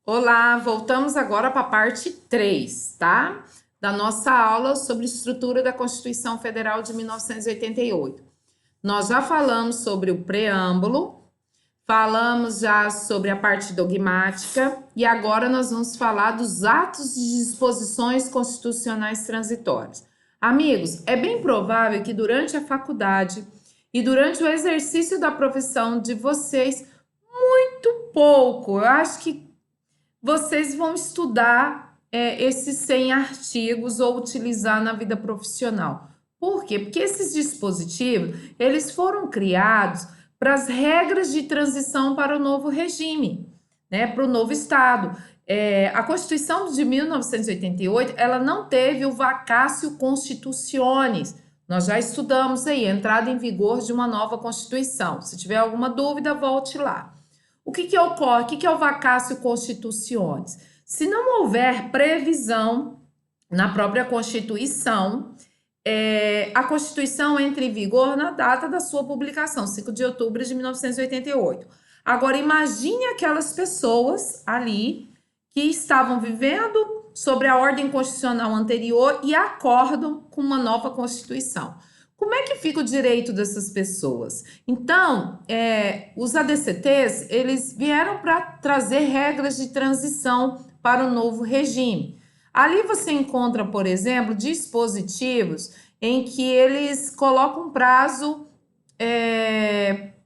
Olá, voltamos agora para a parte 3, tá? Da nossa aula sobre estrutura da Constituição Federal de 1988. Nós já falamos sobre o preâmbulo, falamos já sobre a parte dogmática e agora nós vamos falar dos atos de disposições constitucionais transitórias. Amigos, é bem provável que durante a faculdade e durante o exercício da profissão de vocês, muito pouco, eu acho que vocês vão estudar esses 100 artigos ou utilizar na vida profissional. Por quê? Porque esses dispositivos, eles foram criados para as regras de transição para o novo regime, né, para o novo Estado. A Constituição de 1988, ela não teve o vacatio constitutionis. Nós já estudamos aí, a entrada em vigor de uma nova Constituição. Se tiver alguma dúvida, volte lá. O que ocorre? O que é o vacatio constitutionis? Se não houver previsão na própria Constituição, a Constituição entra em vigor na data da sua publicação, 5 de outubro de 1988. Agora, imagine aquelas pessoas ali que estavam vivendo sobre a ordem constitucional anterior e acordam com uma nova Constituição. Como é que fica o direito dessas pessoas? Então, os ADCTs, eles vieram para trazer regras de transição para o novo regime. Ali você encontra, por exemplo, dispositivos em que eles colocam um prazo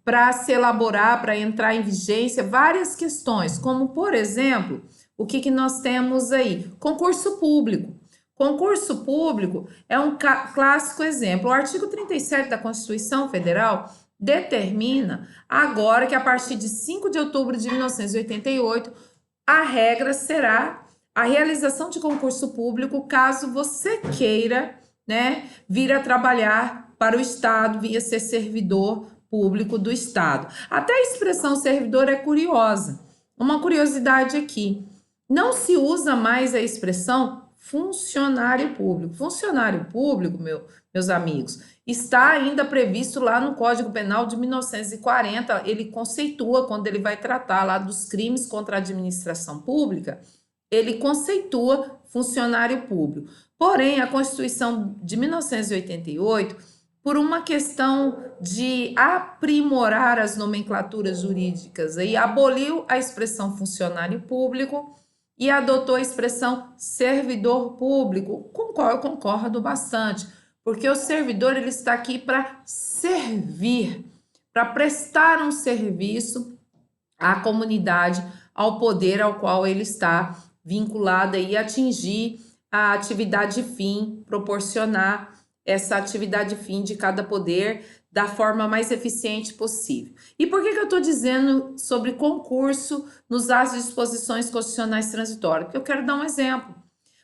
para se elaborar, para entrar em vigência, várias questões, como, por exemplo, o que nós temos aí? Concurso público. Concurso público é um clássico exemplo. O artigo 37 da Constituição Federal determina agora que a partir de 5 de outubro de 1988, a regra será a realização de concurso público caso você queira, né, vir a trabalhar para o Estado, via ser servidor público do Estado. Até a expressão servidor é curiosa. Uma curiosidade aqui, não se usa mais a expressão funcionário público. Funcionário público, meus amigos, está ainda previsto lá no Código Penal de 1940. Ele conceitua, quando ele vai tratar lá dos crimes contra a administração pública, ele conceitua funcionário público. Porém, a Constituição de 1988, por uma questão de aprimorar as nomenclaturas jurídicas, aí aboliu a expressão funcionário público e adotou a expressão servidor público, com qual eu concordo bastante, porque o servidor ele está aqui para servir, para prestar um serviço à comunidade, ao poder ao qual ele está vinculado e atingir a atividade fim, proporcionar essa atividade fim de cada poder da forma mais eficiente possível. E por que eu estou dizendo sobre concurso nos atos de disposições constitucionais transitórias? Porque eu quero dar um exemplo.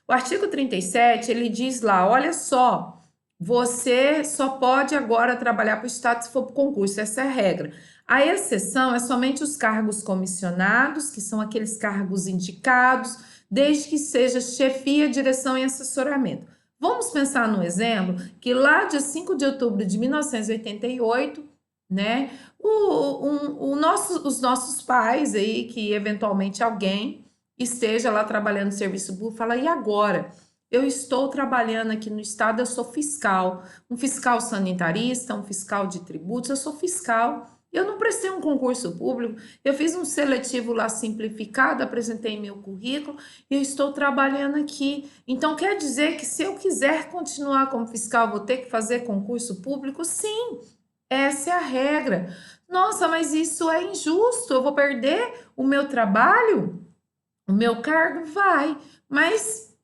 O artigo 37, ele diz lá, olha só, você só pode agora trabalhar para o Estado se for por concurso, essa é a regra. A exceção é somente os cargos comissionados, que são aqueles cargos indicados, desde que seja chefia, direção e assessoramento. Vamos pensar no exemplo que lá dia 5 de outubro de 1988, né, os nossos pais aí, que eventualmente alguém esteja lá trabalhando no serviço público, fala, e agora? Eu estou trabalhando aqui no Estado, eu sou fiscal, um fiscal sanitarista, um fiscal de tributos, eu sou fiscal. Eu não prestei um concurso público, eu fiz um seletivo lá simplificado, apresentei meu currículo e eu estou trabalhando aqui. Então, quer dizer que se eu quiser continuar como fiscal, vou ter que fazer concurso público? Sim, essa é a regra. Nossa, mas isso é injusto, eu vou perder o meu trabalho? O meu cargo? Vai, mas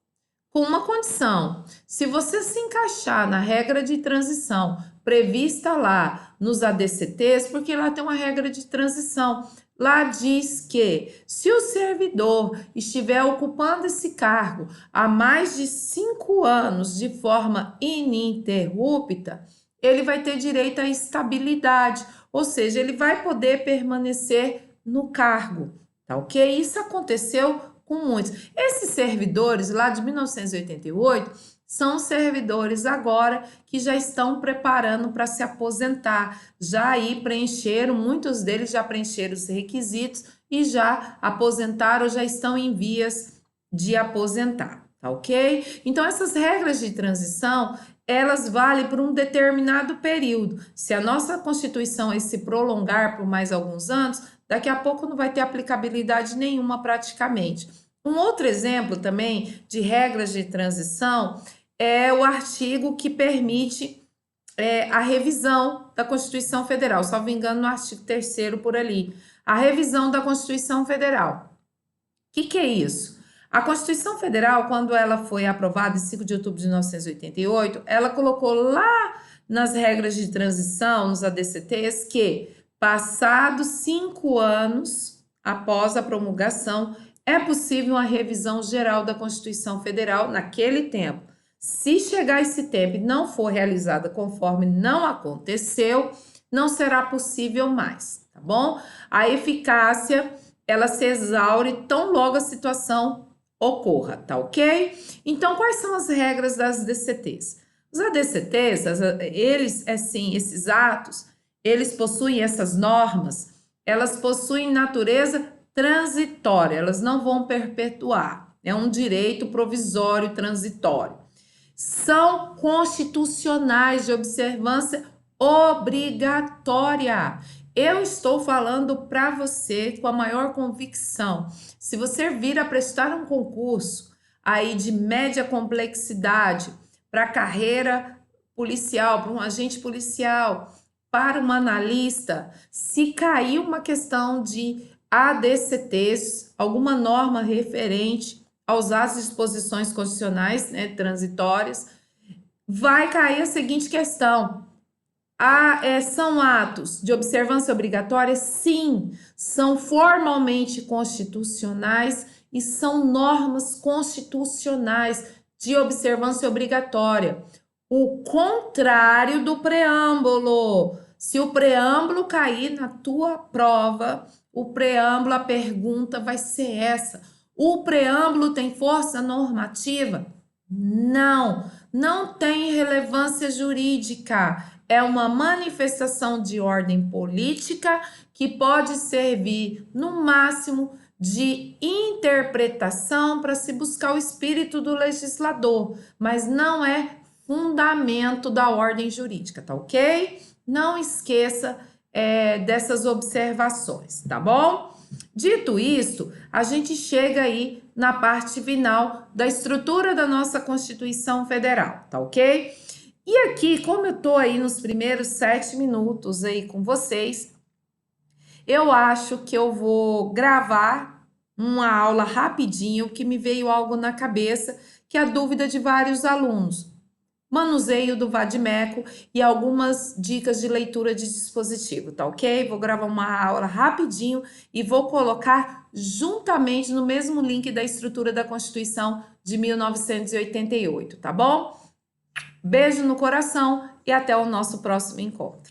com uma condição, se você se encaixar na regra de transição prevista lá nos ADCTs, porque lá tem uma regra de transição, lá diz que se o servidor estiver ocupando esse cargo há mais de 5 anos de forma ininterrupta, ele vai ter direito à estabilidade, ou seja, ele vai poder permanecer no cargo, tá ok? Isso aconteceu com muitos. Esses servidores lá de 1988 são servidores agora que já estão preparando para se aposentar, já aí preencheram, muitos deles já preencheram os requisitos e já aposentaram ou já estão em vias de aposentar, tá ok? Então, essas regras de transição, elas valem por um determinado período. Se a nossa Constituição se prolongar por mais alguns anos, daqui a pouco não vai ter aplicabilidade nenhuma praticamente. Um outro exemplo também de regras de transição é o artigo que permite a revisão da Constituição Federal, salvo engano, no artigo 3º por ali. A revisão da Constituição Federal. O que é isso? A Constituição Federal, quando ela foi aprovada em 5 de outubro de 1988, ela colocou lá nas regras de transição, nos ADCTs, que passados 5 anos após a promulgação, é possível uma revisão geral da Constituição Federal naquele tempo. Se chegar esse tempo e não for realizada conforme não aconteceu, não será possível mais, tá bom? A eficácia, ela se exaure tão logo a situação ocorra, tá ok? Então, quais são as regras das DCTs? Os ADCTs, eles, assim, esses atos, eles possuem essas normas, elas possuem natureza transitória, elas não vão perpetuar, é um direito provisório transitório. São constitucionais de observância obrigatória. Eu estou falando para você com a maior convicção. Se você vir a prestar um concurso aí de média complexidade para carreira policial, para um agente policial, para um analista, se cair uma questão de ADCTs, alguma norma referente aos atos e disposições constitucionais, né, transitórias, vai cair a seguinte questão. São atos de observância obrigatória? Sim, são formalmente constitucionais e são normas constitucionais de observância obrigatória. O contrário do preâmbulo. Se o preâmbulo cair na tua prova, o preâmbulo, a pergunta vai ser essa. O preâmbulo tem força normativa? Não, não tem relevância jurídica. É uma manifestação de ordem política que pode servir, no máximo, de interpretação para se buscar o espírito do legislador, mas não é fundamento da ordem jurídica, tá ok? Não esqueça dessas observações, tá bom? Dito isto, a gente chega aí na parte final da estrutura da nossa Constituição Federal, tá ok? E aqui, como eu tô aí nos primeiros 7 minutos aí com vocês, eu acho que eu vou gravar uma aula rapidinho, que me veio algo na cabeça, que é a dúvida de vários alunos. Manuseio do vade-mecum e algumas dicas de leitura de dispositivo, tá ok? Vou gravar uma aula rapidinho e vou colocar juntamente no mesmo link da estrutura da Constituição de 1988, tá bom? Beijo no coração e até o nosso próximo encontro.